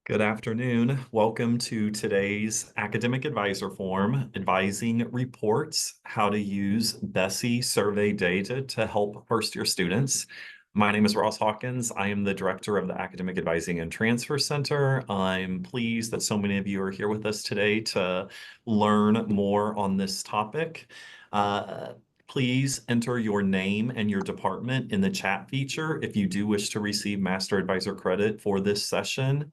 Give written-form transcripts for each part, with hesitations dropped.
Good afternoon. Welcome to today's Academic Advisor Forum, Advising Reports, How to Use BCSSE Survey Data to Help First-Year Students. My name is Ross Hawkins. I am the Director of the Academic Advising and Transfer Center. I'm pleased that so many of you are here with us today to learn more on this topic. Please enter your name and your department in the chat feature if you do wish to receive Master Advisor credit for this session.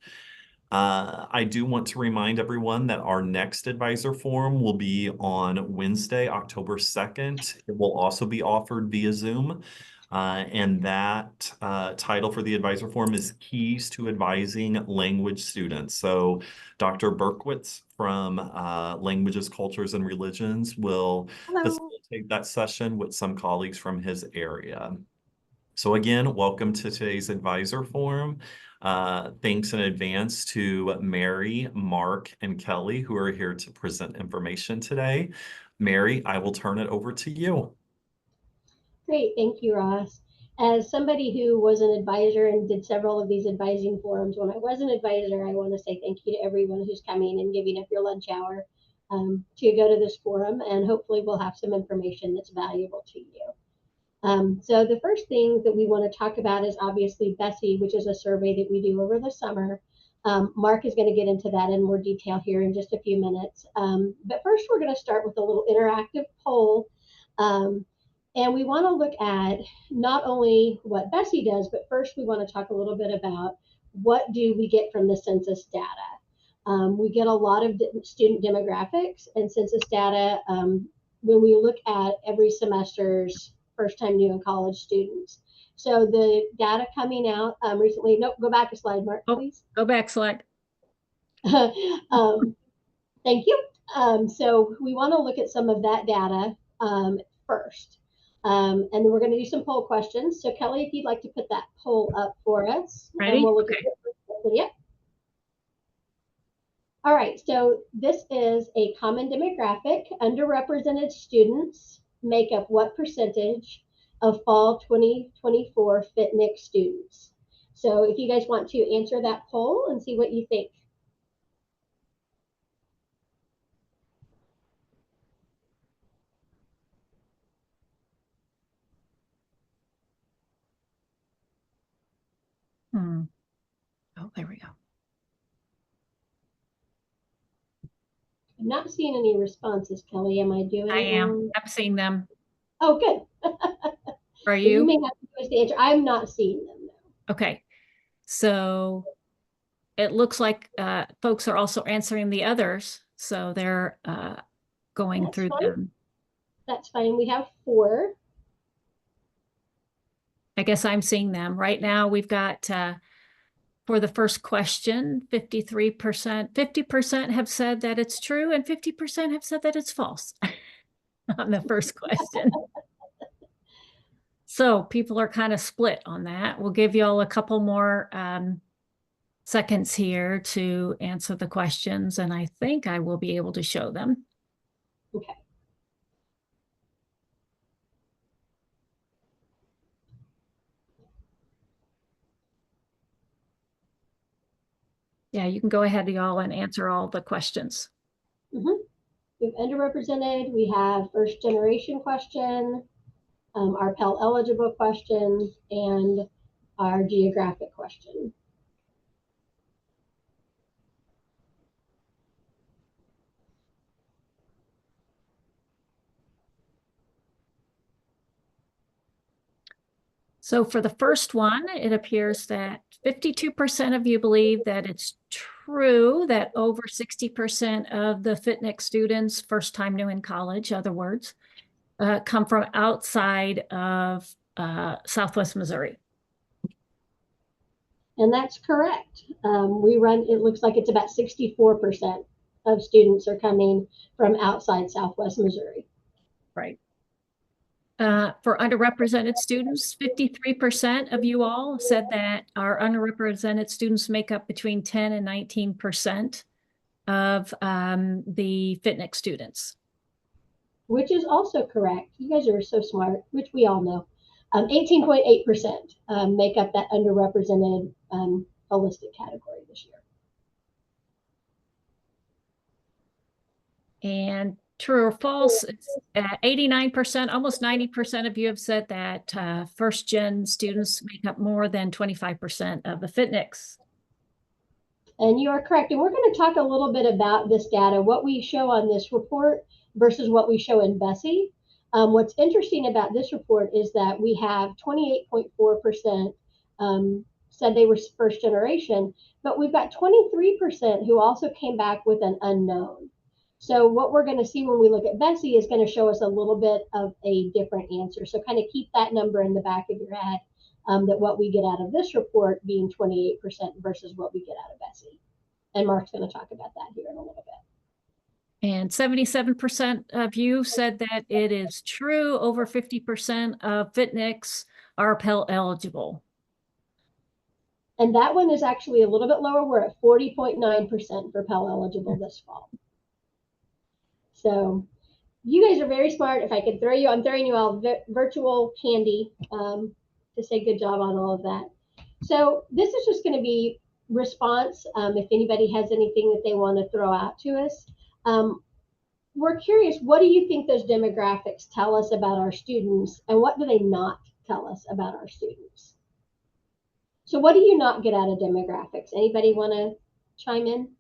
I do want to remind everyone that our next advisor forum will be on Wednesday, October 2nd. It will also be offered via Zoom. And that title for the advisor forum is Keys to Advising Language Students. So Dr. Berkowitz from Languages, Cultures, and Religions will facilitate that session with some colleagues from his area. So again, welcome to today's advisor forum. Thanks in advance to Mary, Mark, and Kelly, who are here to present information today. Mary, I will turn it over to you. Great, thank you, Ross. As somebody who was an advisor and did several of these advising forums, when I was an advisor, I want to say thank you to everyone who's coming and giving up your lunch hour to go to this forum, and hopefully we'll have some information that's valuable to you. So the first thing that we want to talk about is obviously BCSSE, which is a survey that we do over the summer. Mark is going to get into that in more detail here in just a few minutes. But first, we're going to start with a little interactive poll. And we want to look at not only what BCSSE does, but first we want to talk a little bit about what do we get from the census data. We get a lot of student demographics and census data when we look at every semester's first-time new in college students. So the data coming out recently, nope, go back a slide, Mark, please. Go back slide. Thank you. So we want to look at some of that data first. And then we're going to do some poll questions. So Kelly, if you'd like to put that poll up for us. Ready? And we'll look at the video. All right, so this is a common demographic. Underrepresented students make up what percentage of fall 2024 FitNIC students? So if you guys want to answer that poll and see what you think. Oh, there we go. I'm not seeing any responses, Kelly. Am I doing I am. I'm seeing them. Oh, good. Are So you? you may have to give us the answer. I'm not seeing them, though. Okay. So it looks like folks are also answering the others. So they're going through them. That's fine. We have 4. I guess I'm seeing them. Right now we've got, for the first question, 53%, 50% have said that it's true and 50% have said that it's false on the first question. So people are kind of split on that. We'll give you all a couple more seconds here to answer the questions, and I think I will be able to show them. Okay. Yeah, you can go ahead, y'all, and answer all the questions. We have underrepresented. We have first generation question, our Pell eligible question, and our geographic question. So for the first one, it appears that 52% of you believe that it's true that over 60% of the FitNIC students, first time new in college, other words, come from outside of Southwest Missouri. And that's correct. It looks like it's about 64% of students are coming from outside Southwest Missouri. Right. For underrepresented students, 53% of you all said that our underrepresented students make up between 10 and 19% of the FitNIC students. Which is also correct. You guys are so smart, which we all know. 18.8% make up that underrepresented holistic category this year. And true or false, 89%, almost 90% of you have said that first gen students make up more than 25% of the FitNICs. And you are correct. And we're going to talk a little bit about this data, what we show on this report versus what we show in BCSSE. What's interesting about this report is that we have 28.4% said they were first generation, but we've got 23% who also came back with an unknown. So what we're going to see when we look at BCSSE is going to show us a little bit of a different answer. So kind of keep that number in the back of your head, that what we get out of this report being 28% versus what we get out of BCSSE. And Mark's going to talk about that here in a little bit. And 77% of you said that it is true. Over 50% of FitNICs are Pell eligible. And that one is actually a little bit lower. We're at 40.9% for Pell eligible this fall. So you guys are very smart. If I could throw you, I'm throwing you all virtual candy to say good job on all of that. So this is just going to be response. If anybody has anything that they want to throw out to us. We're curious, what do you think those demographics tell us about our students, and what do they not tell us about our students? So what do you not get out of demographics? Anybody want to chime in?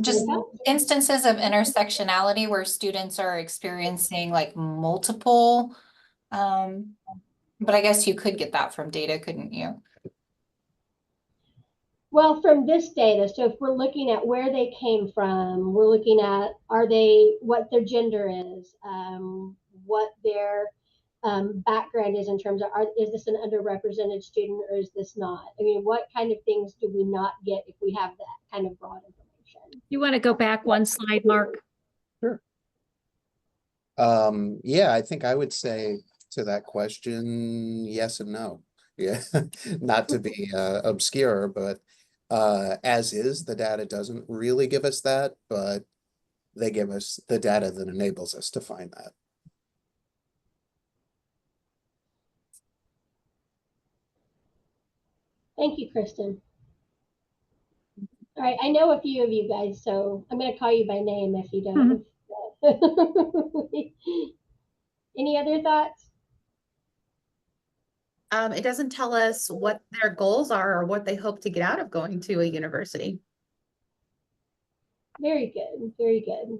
Just instances of intersectionality where students are experiencing like multiple, but I guess you could get that from data, couldn't you? Well, from this data, so if we're looking at where they came from, we're looking at what their gender is, what their background is in terms of, is this an underrepresented student or is this not? I mean, what kind of things do we not get if we have that kind of broad information? You want to go back one slide, Mark? Sure. Yeah, I think I would say to that question, yes and no. Yeah, not to be obscure, but as is, the data doesn't really give us that, but they give us the data that enables us to find that. Thank you, Kristen. All right, I know a few of you guys, so I'm going to call you by name if you don't. Any other thoughts? It doesn't tell us what their goals are or what they hope to get out of going to a university. Very good, very good.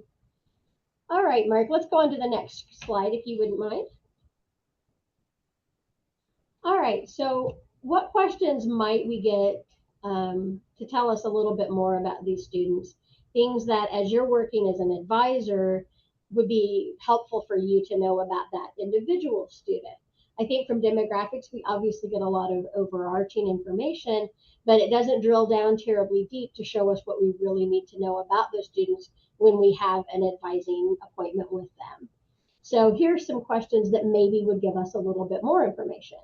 All right, Mark, let's go on to the next slide if you wouldn't mind. All right, so what questions might we get to tell us a little bit more about these students? Things that as you're working as an advisor would be helpful for you to know about that individual student. I think from demographics, we obviously get a lot of overarching information, but it doesn't drill down terribly deep to show us what we really need to know about those students when we have an advising appointment with them. So here's some questions that maybe would give us a little bit more information.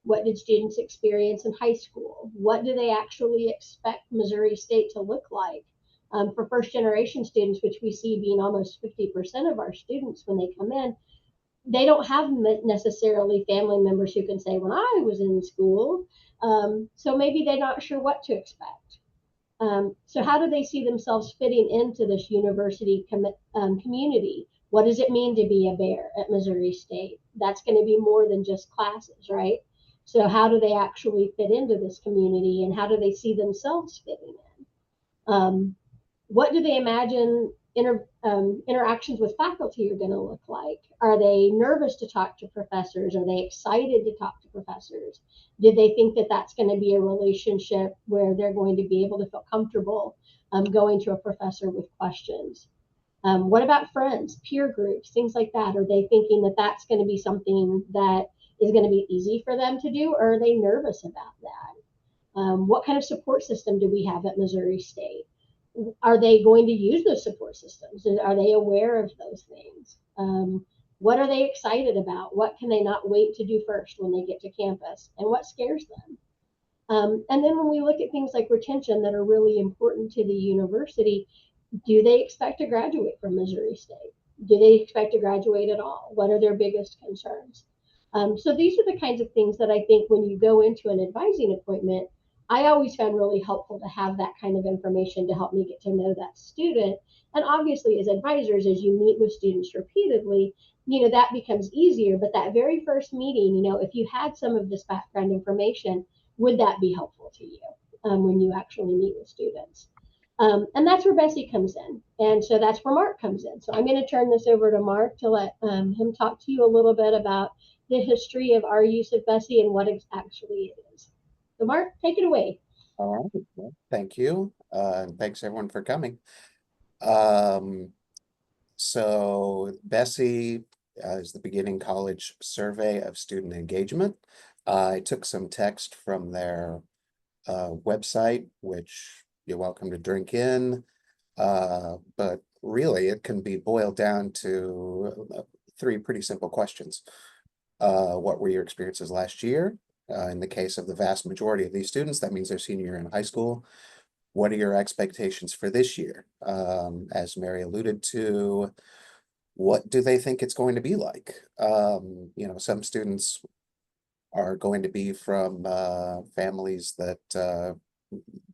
What did students experience in high school? What do they actually expect Missouri State to look like? For first generation students, which we see being almost 50% of our students when they come in, they don't have necessarily family members who can say, when I was in school, so maybe they're not sure what to expect. So how do they see themselves fitting into this university community? What does it mean to be a bear at Missouri State? That's going to be more than just classes, right? So how do they actually fit into this community, and how do they see themselves fitting in? What do they imagine interactions with faculty are going to look like? Are they nervous to talk to professors? Are they excited to talk to professors? Did they think that that's going to be a relationship where they're going to be able to feel comfortable going to a professor with questions? What about friends, peer groups, things like that? Are they thinking that that's going to be something that is going to be easy for them to do, or are they nervous about that? What kind of support system do we have at Missouri State? Are they going to use those support systems? Are they aware of those things? What are they excited about? What can they not wait to do first when they get to campus? And what scares them? And then when we look at things like retention that are really important to the university, do they expect to graduate from Missouri State? Do they expect to graduate at all? What are their biggest concerns? So these are the kinds of things that I think when you go into an advising appointment, I always found really helpful to have that kind of information to help me get to know that student. And obviously, as advisors, as you meet with students repeatedly, that becomes easier. But that very first meeting, if you had some of this background information, would that be helpful to you when you actually meet with students? And that's where Bessie comes in. And so that's where Mark comes in. So I'm going to turn this over to Mark to let him talk to you a little bit about the history of our use of Bessie and what actually it is. So Mark, take it away. All right. Well, thank you. And thanks everyone for coming. So Bessie is the Beginning College Survey of Student Engagement. I took some text from their website, which you're welcome to drink in. But really it can be boiled down to 3 pretty simple questions. What were your experiences last year? In the case of the vast majority of these students, that means their senior year in high school. What are your expectations for this year? As Mary alluded to, what do they think it's going to be like? Some students are going to be from families that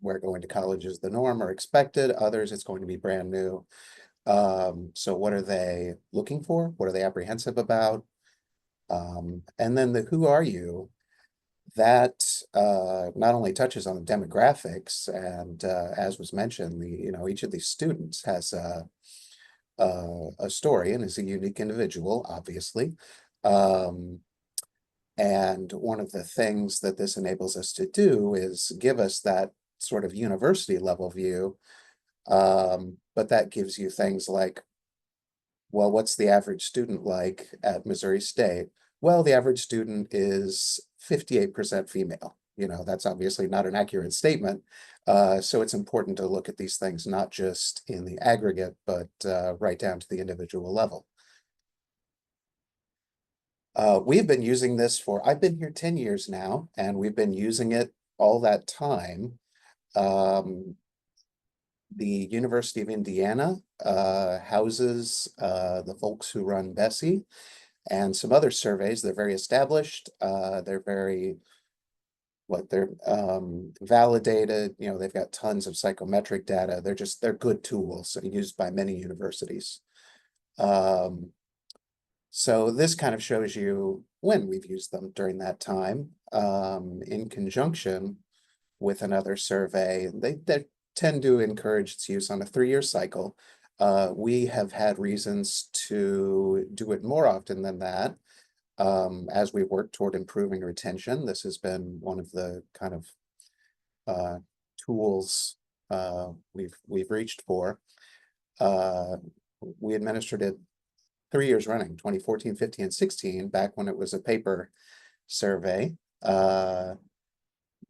where going to college is the norm or expected. Others, it's going to be brand new. So what are they looking for? What are they apprehensive about? And then the who are you? That not only touches on the demographics, and as was mentioned, each of these students has a story and is a unique individual, obviously. And one of the things that this enables us to do is give us that sort of university level view. But that gives you things like, well, what's the average student like at Missouri State? Well, the average student is 58% female. That's obviously not an accurate statement. So it's important to look at these things, not just in the aggregate, but right down to the individual level. We've been using this I've been here 10 years now, and we've been using it all that time. The University of Indiana houses the folks who run Bessie and some other surveys. They're very established. They're very, they're validated. They've got tons of psychometric data. They're good tools used by many universities. So this kind of shows you when we've used them during that time in conjunction with another survey. They tend to encourage its use on a 3-year cycle. We have had reasons to do it more often than that as we work toward improving retention. This has been one of the kind of tools we've reached for. We administered it 3 years running, 2014, 15, and 16, back when it was a paper survey.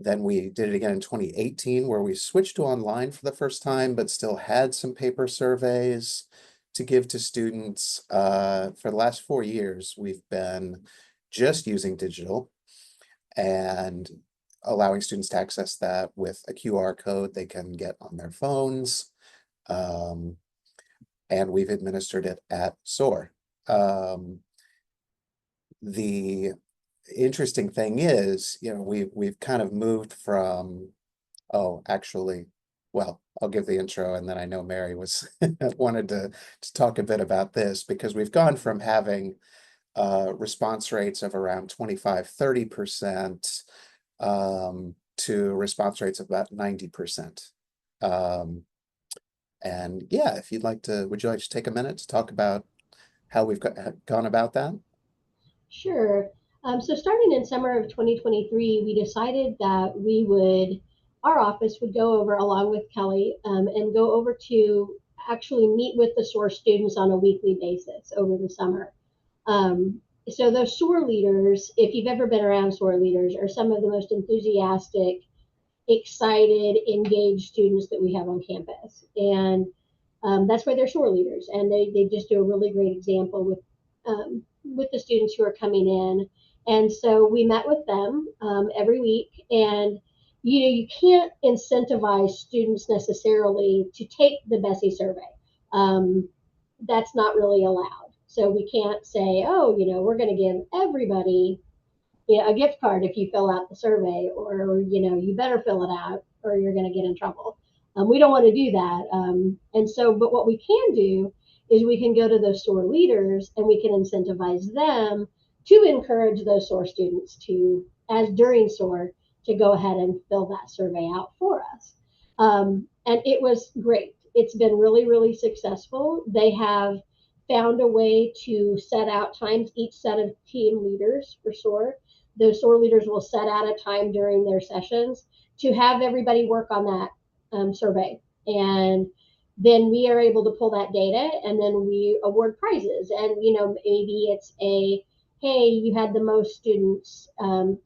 Then we did it again in 2018, where we switched to online for the first time, but still had some paper surveys to give to students. For the last 4 years, we've been just using digital and allowing students to access that with a QR code they can get on their phones. And we've administered it at SOAR. The interesting thing is, we've kind of moved from, well, I'll give the intro, and then I know Mary wanted to talk a bit about this, because we've gone from having response rates of around 25-30% to response rates of about 90%. And yeah, would you like to take a minute to talk about how we've gone about that? Sure. So starting in summer of 2023, we decided that our office would go over, along with Kelly, and go over to actually meet with the SOAR students on a weekly basis over the summer. So those SOAR leaders, if you've ever been around SOAR leaders, are some of the most enthusiastic, excited, engaged students that we have on campus. And that's why they're SOAR leaders. And they just do a really great example with the students who are coming in. And so we met with them every week. And you can't incentivize students necessarily to take the Bessie survey. that's not really allowed. So we can't say, oh, we're going to give everybody a gift card if you fill out the survey, or you better fill it out or you're going to get in trouble. We don't want to do that. And so, but what we can do is we can go to those SOAR leaders and we can incentivize them to encourage those SOAR students to, as during SOAR, to go ahead and fill that survey out for us. And it was great. It's been really, really successful. They have found a way to set out times, each set of team leaders for SOAR. Those SOAR leaders will set out a time during their sessions to have everybody work on that survey. And then we are able to pull that data and then we award prizes. And, maybe it's hey, you had the most students,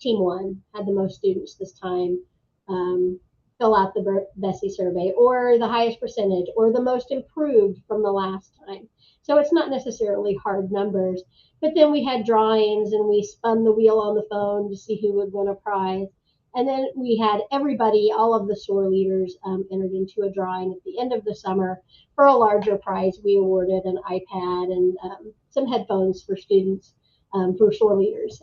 team one had the most students this time, fill out the BCSSE survey, or the highest percentage, or the most improved from the last time. So it's not necessarily hard numbers, but then we had drawings and we spun the wheel on the phone to see who would win a prize. And then we had everybody, all of the SOAR leaders, entered into a drawing at the end of the summer for a larger prize. We awarded an iPad and some headphones for students, for SOAR leaders.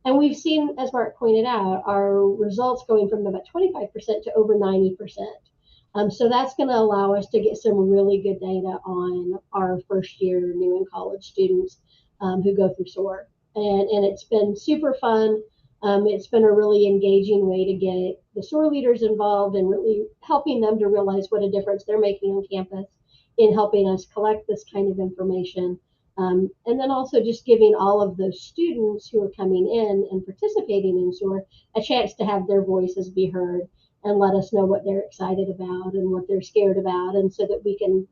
And we've seen, as Mark pointed out, our results going from about 25% to over 90%. So that's going to allow us to get some really good data on our first year new in college students who go through SOAR. And it's been super fun. It's been a really engaging way to get the SOAR leaders involved and really helping them to realize what a difference they're making on campus in helping us collect this kind of information. And then also just giving all of those students who are coming in and participating in SOAR a chance to have their voices be heard and let us know what they're excited about and what they're scared about, and so that we can,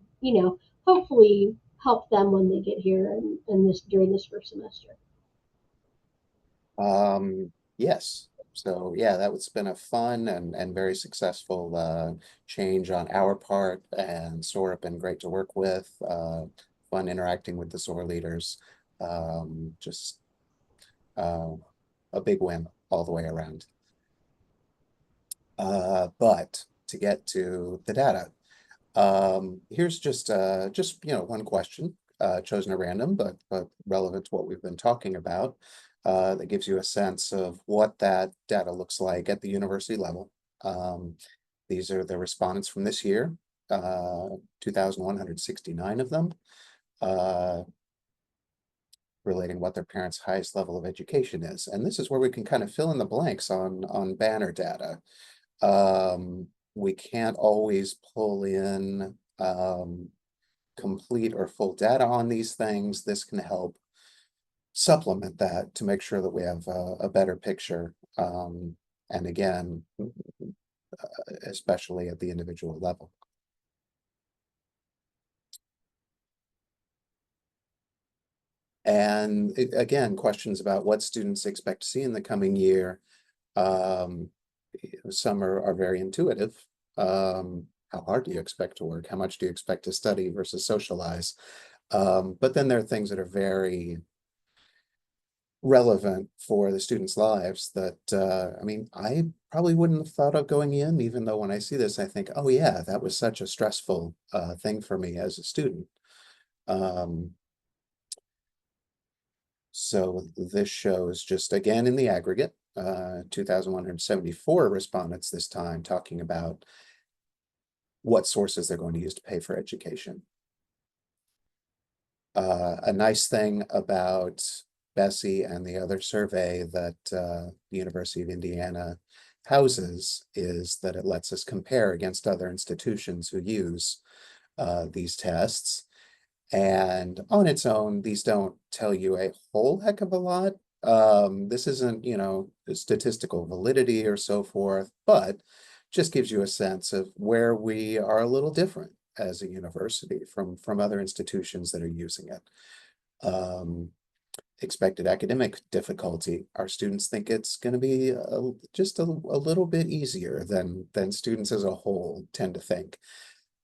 hopefully help them when they get here and this during this first semester. Yes. So yeah, that was been a fun and very successful change on our part, and SOAR have been great to work with. Fun interacting with the SOAR leaders. Just a big win all the way around. But to get to the data, here's just one question chosen at random, but relevant to what we've been talking about, that gives you a sense of what that data looks like at the university level. These are the respondents from this year, 2,169 of them, relating what their parents' highest level of education is. And this is where we can kind of fill in the blanks on banner data. We can't always pull in complete or full data on these things. This can help supplement that to make sure that we have a better picture. And again, especially at the individual level. And again, questions about what students expect to see in the coming year. Some are very intuitive. How hard do you expect to work? How much do you expect to study versus socialize? But then there are things that are very relevant for the students' lives that, I probably wouldn't have thought of going in, even though when I see this, I think, oh yeah, that was such a stressful thing for me as a student. So this shows just again in the aggregate, 2,174 respondents this time talking about what sources they're going to use to pay for education. A nice thing about BCSSE and the other survey that the University of Indiana houses is that it lets us compare against other institutions who use these tests. And on its own, these don't tell you a whole heck of a lot. This isn't, statistical validity or so forth, but just gives you a sense of where we are a little different as a university from other institutions that are using it. Expected academic difficulty. Our students think it's going to be just a little bit easier than students as a whole tend to think.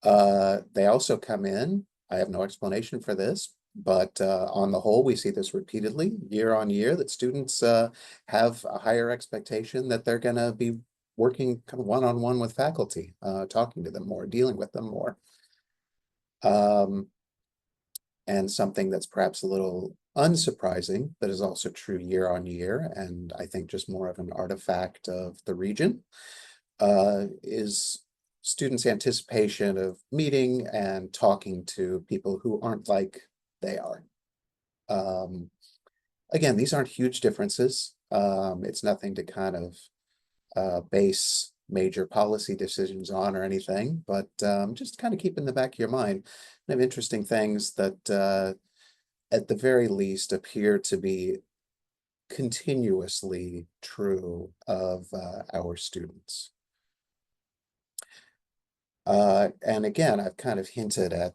They also come in, I have no explanation for this, but on the whole, we see this repeatedly year on year, that students have a higher expectation that they're going to be working kind of one-on-one with faculty, talking to them more, dealing with them more. And something that's perhaps a little unsurprising, but is also true year on year, and I think just more of an artifact of the region, is students' anticipation of meeting and talking to people who aren't like they are. Again, these aren't huge differences. It's nothing to kind of base major policy decisions on or anything, but just kind of keep in the back of your mind kind of interesting things that at the very least appear to be continuously true of our students. And again, I've kind of hinted at,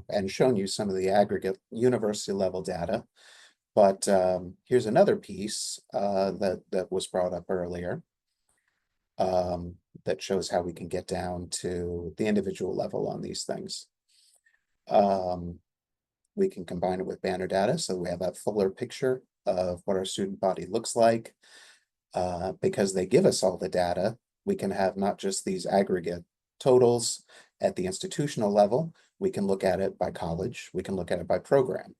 and shown you some of the aggregate university level data, but here's another piece that was brought up earlier that shows how we can get down to the individual level on these things. We can combine it with banner data, so we have that fuller picture of what our student body looks like. Because they give us all the data, we can have not just these aggregate totals at the institutional level, we can look at it by college, we can look at it by program.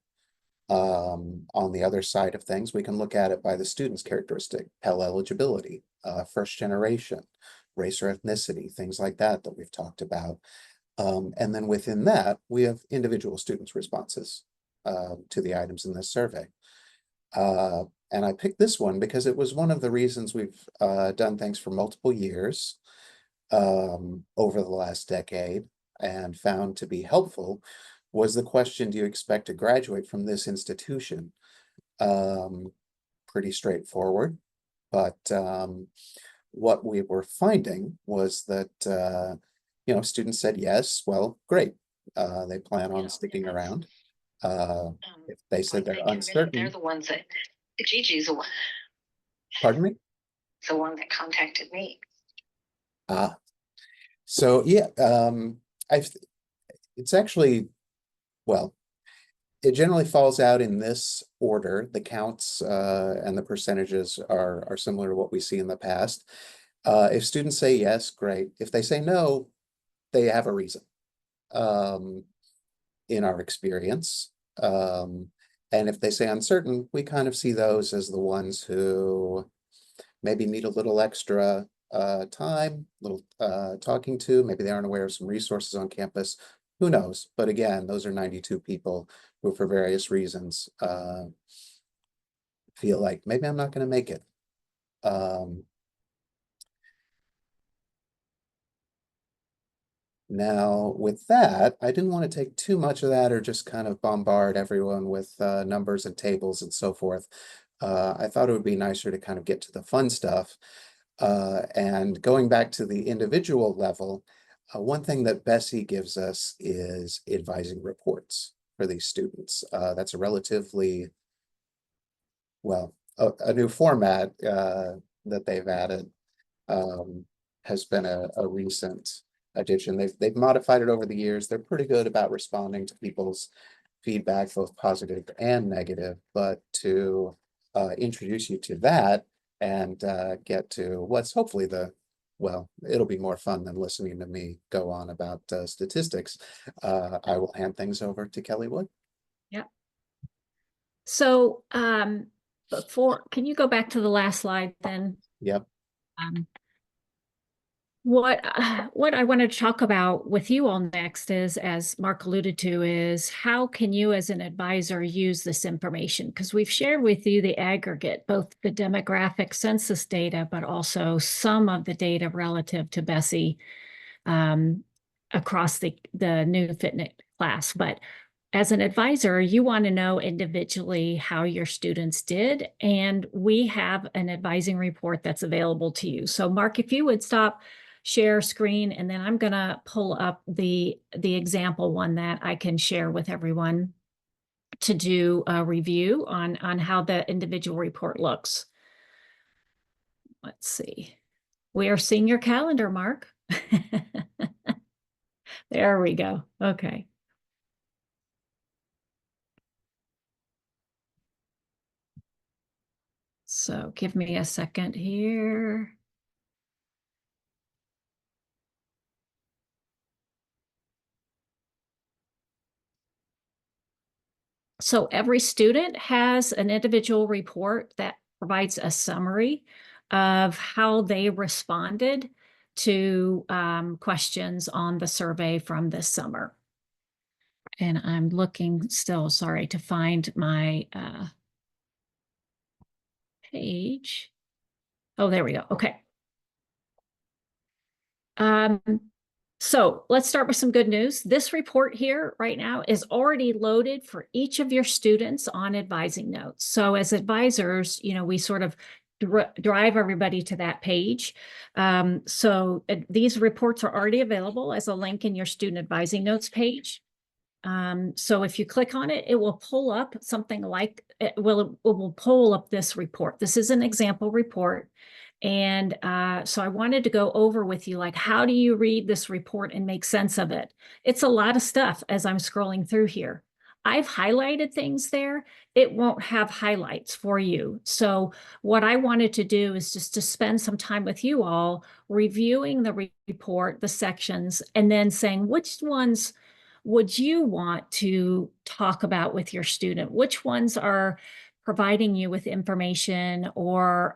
On the other side of things, we can look at it by the student's characteristic, Pell eligibility, first generation, race or ethnicity, things like that we've talked about. And then within that, we have individual students' responses to the items in this survey. And I picked this one because it was one of the reasons we've done things for multiple years over the last decade and found to be helpful was the question, do you expect to graduate from this institution? Pretty straightforward, but what we were finding was that students said yes, well, great. They plan on sticking around. If they said they're uncertain. They're the ones that, Gigi's the one. Pardon me? The one that contacted me. So yeah, it's actually, well, it generally falls out in this order. The counts and the percentages are similar to what we see in the past. If students say yes, great. If they say no, they have a reason in our experience. And if they say uncertain, we kind of see those as the ones who maybe need a little extra time, little talking to, maybe they aren't aware of some resources on campus, who knows? But again, those are 92 people who for various reasons feel like maybe I'm not going to make it. Now, with that, I didn't want to take too much of that or just kind of bombard everyone with numbers and tables and so forth. I thought it would be nicer to kind of get to the fun stuff. And going back to the individual level, one thing that BCSSE gives us is advising reports for these students. That's a relatively, well, a new format that they've added has been a recent addition. They've modified it over the years. They're pretty good about responding to people's feedback, both positive and negative, but to introduce you to that and get to what's hopefully well, it'll be more fun than listening to me go on about statistics. I will hand things over to Kelly Wood. Yep. So can you go back to the last slide then? Yep. What I wanted to talk about with you all next is, as Mark alluded to, is how can you as an advisor use this information? Because we've shared with you the aggregate, both the demographic census data, but also some of the data relative to BCSSE across the new fitness class. But as an advisor, you want to know individually how your students did, and we have an advising report that's available to you. So Mark, if you would stop share screen, and then I'm going to pull up the example one that I can share with everyone to do a review on how the individual report looks. Let's see. We are seeing your calendar, Mark. There we go. Okay. So give me a second here. So every student has an individual report that provides a summary of how they responded to questions on the survey from this summer. And I'm looking still, sorry, to find my page. Oh, there we go. Okay. So let's start with some good news. This report here right now is already loaded for each of your students on advising notes. So as advisors, you know, we sort of drive everybody to that page. These reports are already available as a link in your student advising notes page. So if you click on it, it will pull up something like, it will pull up this report. This is an example report. And so I wanted to go over with you, like, how do you read this report and make sense of it? It's a lot of stuff as I'm scrolling through here. I've highlighted things there. It won't have highlights for you. So what I wanted to do is just to spend some time with you all reviewing the report, the sections, and then saying which ones would you want to talk about with your student? Which ones are providing you with information or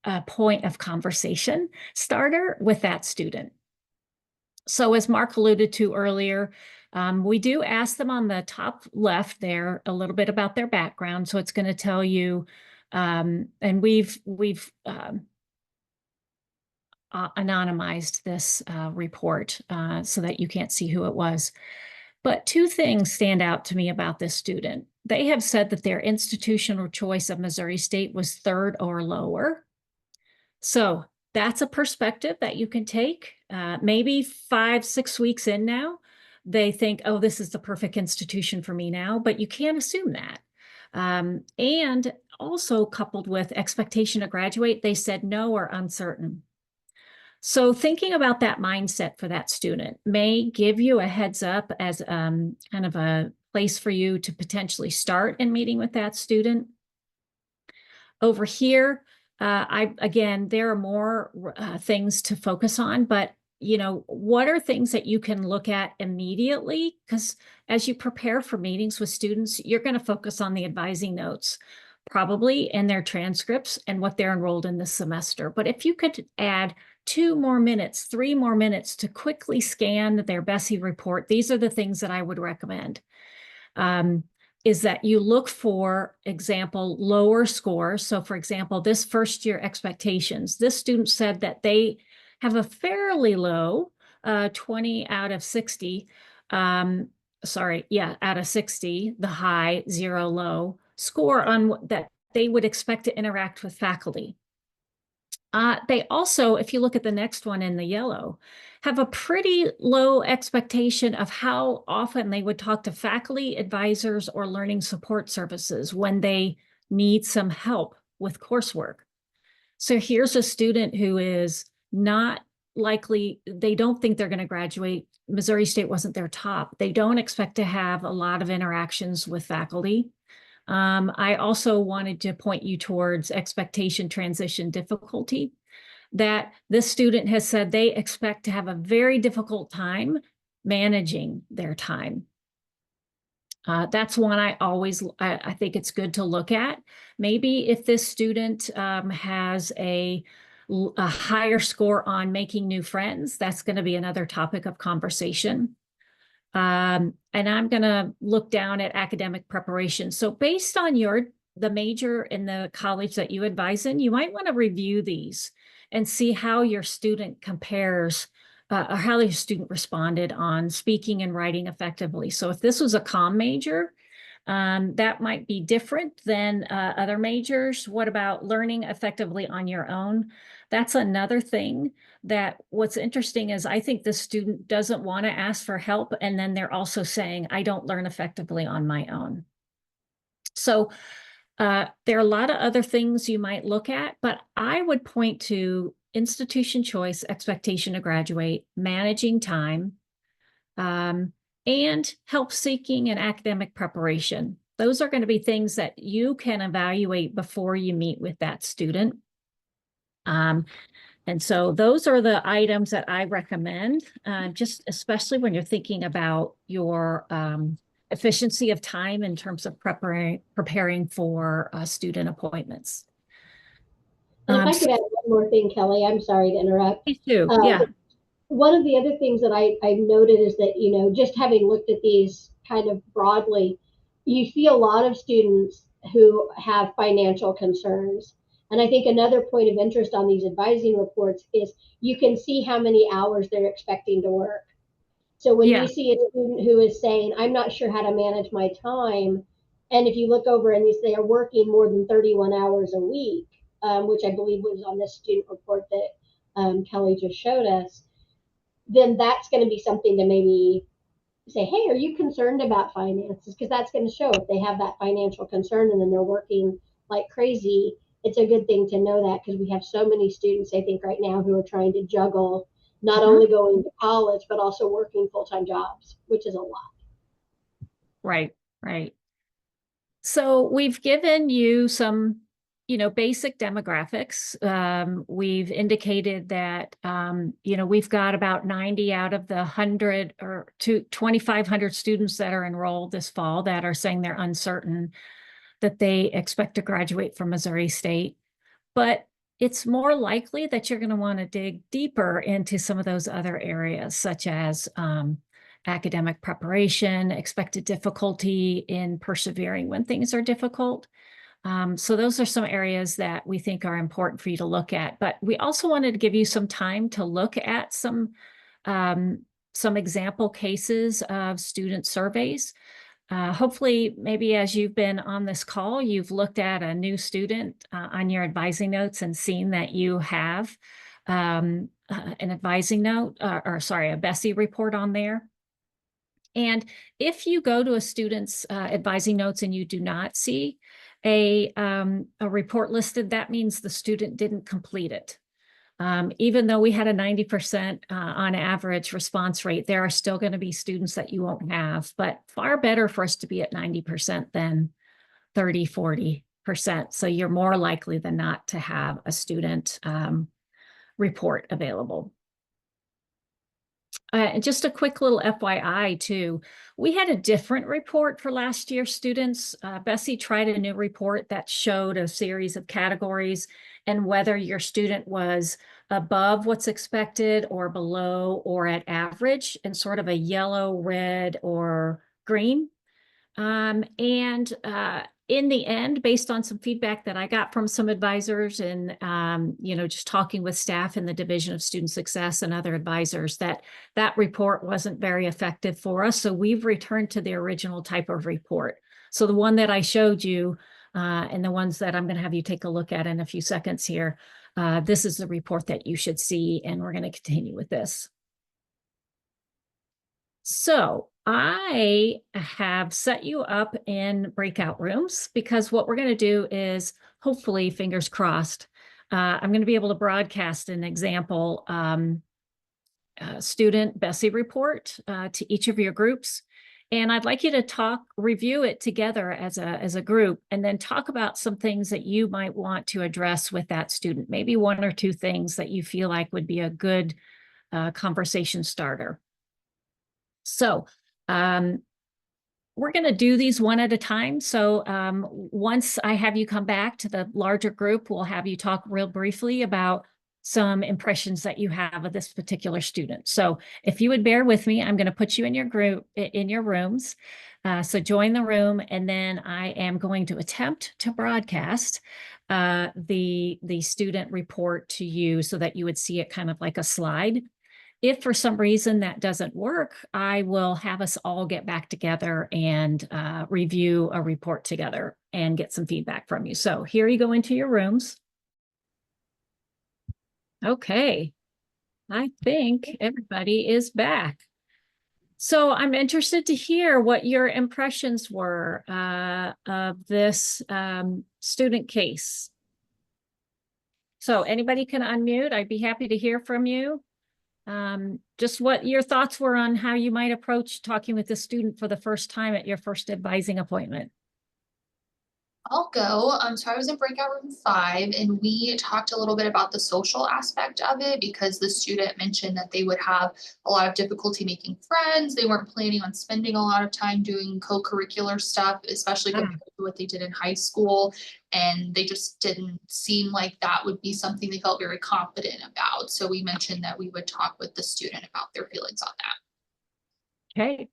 a point of conversation starter with that student? So as Mark alluded to earlier, we do ask them on the top left there a little bit about their background. So it's going to tell you, and we've anonymized this report so that you can't see who it was. But two things stand out to me about this student. They have said that their institutional choice of Missouri State was third or lower. So that's a perspective that you can take. Maybe 5-6 weeks in now, they think, oh, this is the perfect institution for me now, but you can't assume that. And also coupled with expectation to graduate, they said no or uncertain. So thinking about that mindset for that student may give you a heads up as kind of a place for you to potentially start in meeting with that student. Over here, again, there are more things to focus on, but you know, what are things that you can look at immediately? Because as you prepare for meetings with students, you're going to focus on the advising notes, probably, and their transcripts and what they're enrolled in this semester. But if you could add 2 more minutes, 3 more minutes to quickly scan their BCSSE report, these are the things that I would recommend. Is that you look for, example, lower scores. So for example, this first year expectations, this student said that they have a fairly low 20 out of 60, out of 60, the high, 0 low score on that they would expect to interact with faculty. They also, if you look at the next one in the yellow, have a pretty low expectation of how often they would talk to faculty, advisors, or learning support services when they need some help with coursework. So here's a student who is not likely, they don't think they're going to graduate. Missouri State wasn't their top. They don't expect to have a lot of interactions with faculty. I also wanted to point you towards expectation transition difficulty, that this student has said they expect to have a very difficult time managing their time. That's one I think it's good to look at. Maybe if this student has a higher score on making new friends, that's going to be another topic of conversation. And I'm going to look down at academic preparation. So based on the major in the college that you advise in, you might want to review these and see how your student compares or how your student responded on speaking and writing effectively. So if this was a comm major, that might be different than other majors. What about learning effectively on your own? That's another thing that what's interesting is I think the student doesn't want to ask for help. And then they're also saying, I don't learn effectively on my own. So there are a lot of other things you might look at, but I would point to institution choice, expectation to graduate, managing time, and help seeking and academic preparation. Those are going to be things that you can evaluate before you meet with that student. And so those are the items that I recommend, just especially when you're thinking about your efficiency of time in terms of preparing for student appointments. And if I could add one more thing, Kelly, I'm sorry to interrupt. Please do, yeah. One of the other things that I've noted is that, you know, just having looked at these kind of broadly, you see a lot of students who have financial concerns. And I think another point of interest on these advising reports is you can see how many hours they're expecting to work. So when you see a student who is saying, I'm not sure how to manage my time, and if you look over and they are working more than 31 hours a week, which I believe was on this student report that Kelly just showed us, then that's going to be something to maybe say, hey, are you concerned about finances? Because that's going to show if they have that financial concern and then they're working like crazy. It's a good thing to know that, because we have so many students, I think, right now who are trying to juggle not only going to college, but also working full-time jobs, which is a lot. Right, right. So we've given you some, you know, basic demographics. We've indicated that, you know, we've got about 90 out of the 100 or 2,500 students that are enrolled this fall that are saying they're uncertain that they expect to graduate from Missouri State. But it's more likely that you're going to want to dig deeper into some of those other areas, such as academic preparation, expected difficulty in persevering when things are difficult. So those are some areas that we think are important for you to look at. But we also wanted to give you some time to look at some example cases of student surveys. Hopefully, maybe as you've been on this call, you've looked at a new student on your advising notes and seen that you have an advising note, a BESI report on there. And if you go to a student's advising notes and you do not see a report listed, that means the student didn't complete it. Even though we had a 90% on average response rate, there are still going to be students that you won't have, but far better for us to be at 90% than 30, 40%. So you're more likely than not to have a student report available. And just a quick little FYI too, we had a different report for last year's students. BCSSE tried a new report that showed a series of categories and whether your student was above what's expected or below or at average in sort of a yellow, red, or green. In the end, based on some feedback that I got from some advisors and, you know, just talking with staff in the Division of Student Success and other advisors, that report wasn't very effective for us. So we've returned to the original type of report. So the one that I showed you and the ones that I'm going to have you take a look at in a few seconds here, this is the report that you should see, and we're going to continue with this. So I have set you up in breakout rooms because what we're going to do is, hopefully, fingers crossed, I'm going to be able to broadcast an example student BCSSE report to each of your groups. And I'd like you to review it together as a group, and then talk about some things that you might want to address with that student. Maybe one or two things that you feel like would be a good conversation starter. So we're going to do these one at a time. So once I have you come back to the larger group, we'll have you talk real briefly about some impressions that you have of this particular student. So if you would bear with me, I'm going to put you in your group, in your rooms. So join the room, and then I am going to attempt to broadcast the student report to you so that you would see it kind of like a slide. If for some reason that doesn't work, I will have us all get back together and review a report together and get some feedback from you. So here you go into your rooms. Okay, I think everybody is back. So I'm interested to hear what your impressions were of this student case. So anybody can unmute. I'd be happy to hear from you. Just what your thoughts were on how you might approach talking with the student for the first time at your first advising appointment. I'll go. So I was in breakout room 5 and we talked a little bit about the social aspect of it because the student mentioned that they would have a lot of difficulty making friends. They weren't planning on spending a lot of time doing co-curricular stuff, especially compared to what they did in high school. And they just didn't seem like that would be something they felt very confident about. So we mentioned that we would talk with the student about their feelings on that. Okay.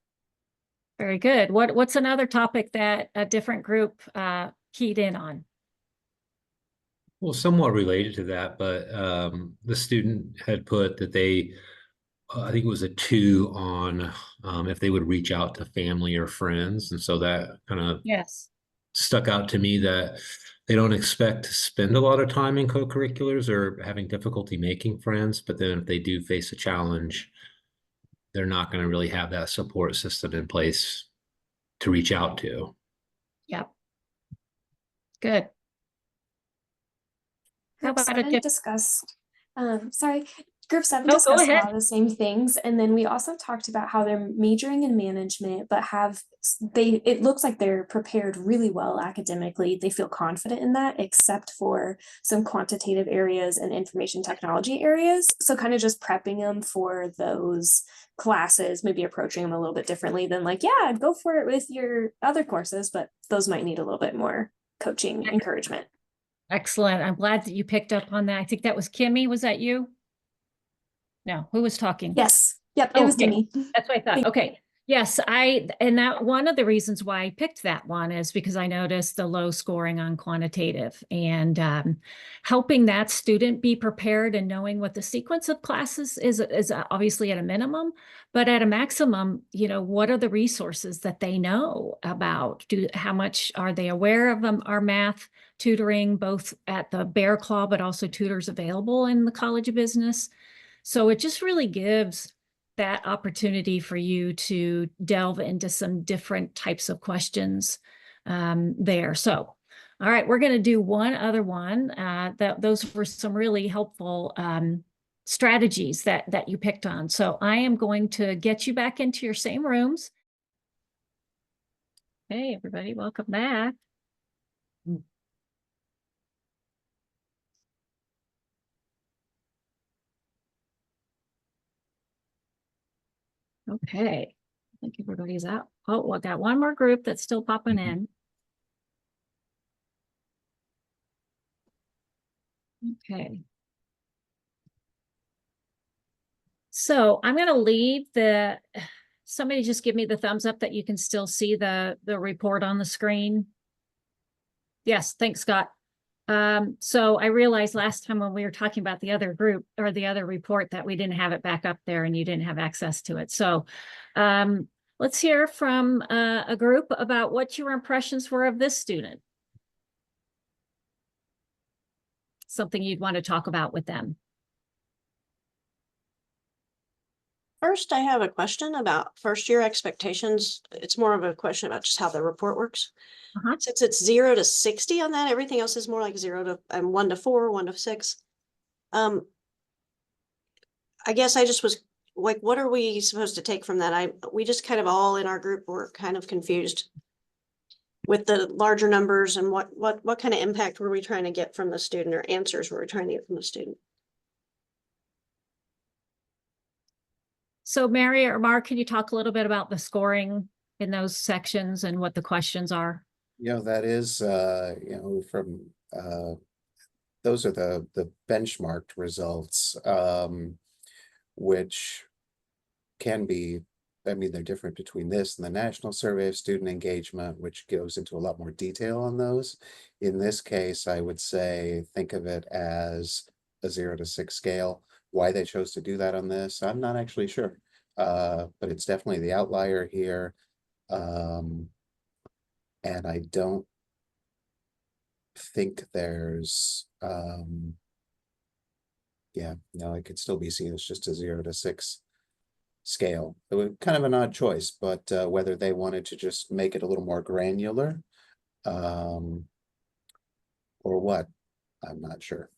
Very good. What's another topic that a different group keyed in on? Well, somewhat related to that, but the student had put that they, I think it was a 2 on if they would reach out to family or friends. And so that kind of stuck out to me, that they don't expect to spend a lot of time in co-curriculars or having difficulty making friends. But then if they do face a challenge, they're not going to really have that support system in place to reach out to. Yep. Good. How Group about 7 discussed, Group 7 go discussed a ahead. lot of the same things. And then we also talked about how they're majoring in management, but it looks like they're prepared really well academically. They feel confident in that, except for some quantitative areas and information technology areas. So kind of just prepping them for those classes, maybe approaching them a little bit differently than like, yeah, go for it with your other courses, but those might need a little bit more coaching encouragement. Excellent. I'm glad that you picked up on that. I think that was Kimmy. Was that you? No, who was talking? Yes. Yep. It was Kimmy. That's what I thought. Okay. Yes, and that one of the reasons why I picked that one is because I noticed the low scoring on quantitative, and helping that student be prepared and knowing what the sequence of classes is obviously at a minimum, but at a maximum, what are the resources that they know about? How much are they aware of our math tutoring, both at the Bear Claw, but also tutors available in the College of Business? So it just really gives that opportunity for you to delve into some different types of questions there. So, all right, we're going to do one other one. Those were some really helpful strategies that you picked on. So I am going to get you back into your same rooms. Hey, everybody, welcome back. Okay, I think everybody's out. Oh, we got one more group that's still popping in. Okay. So I'm going to leave somebody just give me the thumbs up that you can still see the report on the screen. Yes, thanks, Scott. So I realized last time when we were talking about the other group or the other report that we didn't have it back up there and you didn't have access to it. So let's hear from a group about what your impressions were of this student. Something you'd want to talk about with them. First, I have a question about first year expectations. It's more of a question about just how the report works. Since it's 0 to 60 on that, everything else is more like 0 to 1 to 4, 1 to 6. I guess I just was like, what are we supposed to take from that? We just kind of all in our group were kind of confused with the larger numbers and what kind of impact were we trying to get from the student, or answers were we trying to get from the student? So Mary or Mark, can you talk a little bit about the scoring in those sections and what the questions are? That is, from those are the benchmarked results, which can be, they're different between this and the National Survey of Student Engagement, which goes into a lot more detail on those. In this case, I would say, think of it as a 0 to 6 scale. Why they chose to do that on this, I'm not actually sure, but it's definitely the outlier here. And I don't think there's, it could still be seen as just a 0 to 6 scale. It was kind of an odd choice, but whether they wanted to just make it a little more granular, or what, I'm not sure.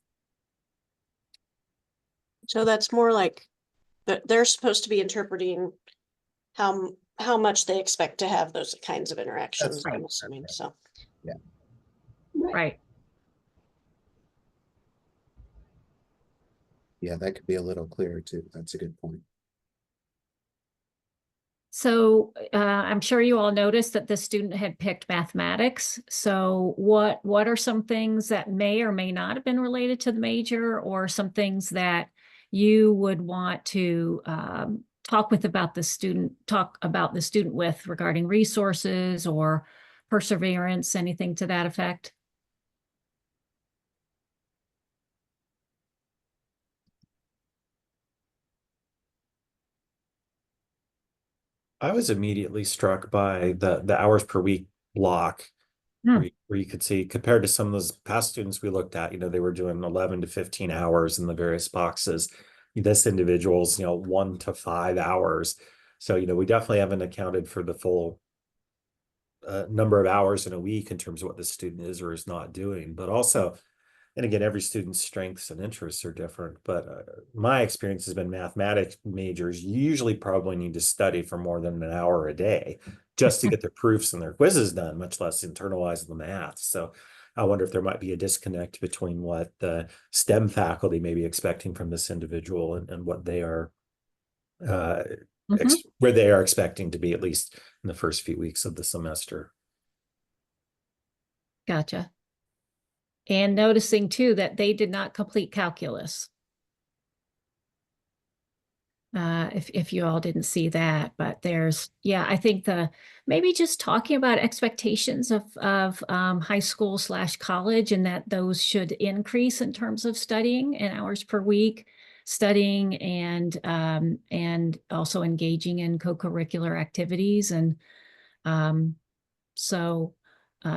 So that's more like they're supposed to be interpreting how much they expect to have those kinds of interactions. I'm assuming. So Yeah. Right. Yeah, that could be a little clearer too. That's a good point. So I'm sure you all noticed that the student had picked mathematics. So what are some things that may or may not have been related to the major, or some things that you would want to talk about the student with regarding resources or perseverance, anything to that effect? I was immediately struck by the hours per week block, where you could see, compared to some of those past students we looked at, they were doing 11 to 15 hours in the various boxes. This individual's, 1 to 5 hours. So, we definitely haven't accounted for the full number of hours in a week in terms of what the student is or is not doing. But also, and again, every student's strengths and interests are different, but my experience has been mathematics majors usually probably need to study for more than an hour a day just to get their proofs and their quizzes done, much less internalize the math. So I wonder if there might be a disconnect between what the STEM faculty may be expecting from this individual and what they are, where they are expecting to be, at least in the first few weeks of the semester. Gotcha. And noticing too that they did not complete calculus. If you all didn't see that, but I think maybe just talking about expectations of high school / college, and that those should increase in terms of studying and hours per week, studying and also engaging in co-curricular activities. And so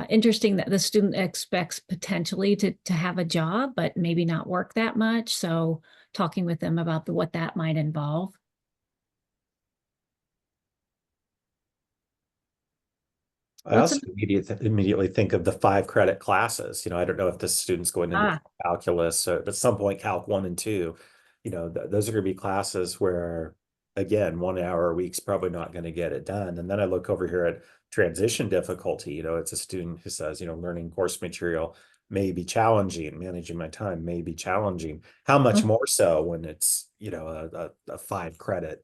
interesting that the student expects potentially to have a job, but maybe not work that much. So talking with them about what that might involve. I also immediately think of the 5 credit classes. I don't know if this student's going into calculus, but at some point, Calc 1 and 2, those are going to be classes where, again, 1 hour a week's probably not going to get it done. And then I look over here at transition difficulty. It's a student who says, learning course material may be challenging, managing my time may be challenging. How much more so when it's, a 5 credit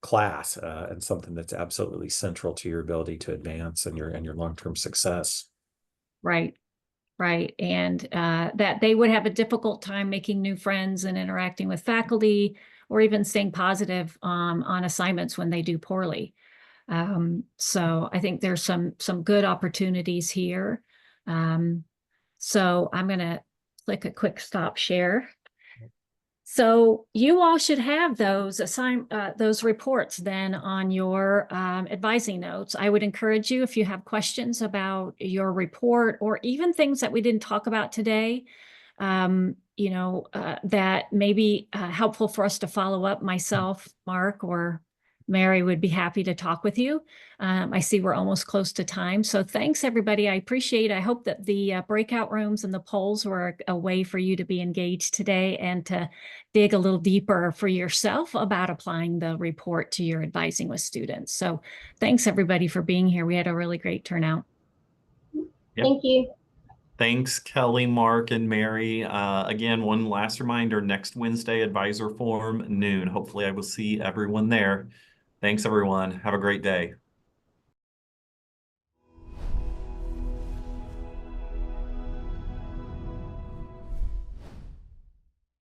class and something that's absolutely central to your ability to advance and your long-term success. Right. And that they would have a difficult time making new friends and interacting with faculty, or even staying positive on assignments when they do poorly. So I think there's some good opportunities here. So I'm going to click a quick stop share. So you all should have those reports then on your advising notes. I would encourage you, if you have questions about your report, or even things that we didn't talk about today, that may be helpful for us to follow up. Myself, Mark, or Mary would be happy to talk with you. I see we're almost close to time. So thanks, everybody. I appreciate it. I hope that the breakout rooms and the polls were a way for you to be engaged today and to dig a little deeper for yourself about applying the report to your advising with students. So thanks, everybody, for being here. We had a really great turnout. Yep. Thank you. Thanks, Kelly, Mark, and Mary. Again, one last reminder, next Wednesday, advisor forum, noon. Hopefully I will see everyone there. Thanks, everyone. Have a great day.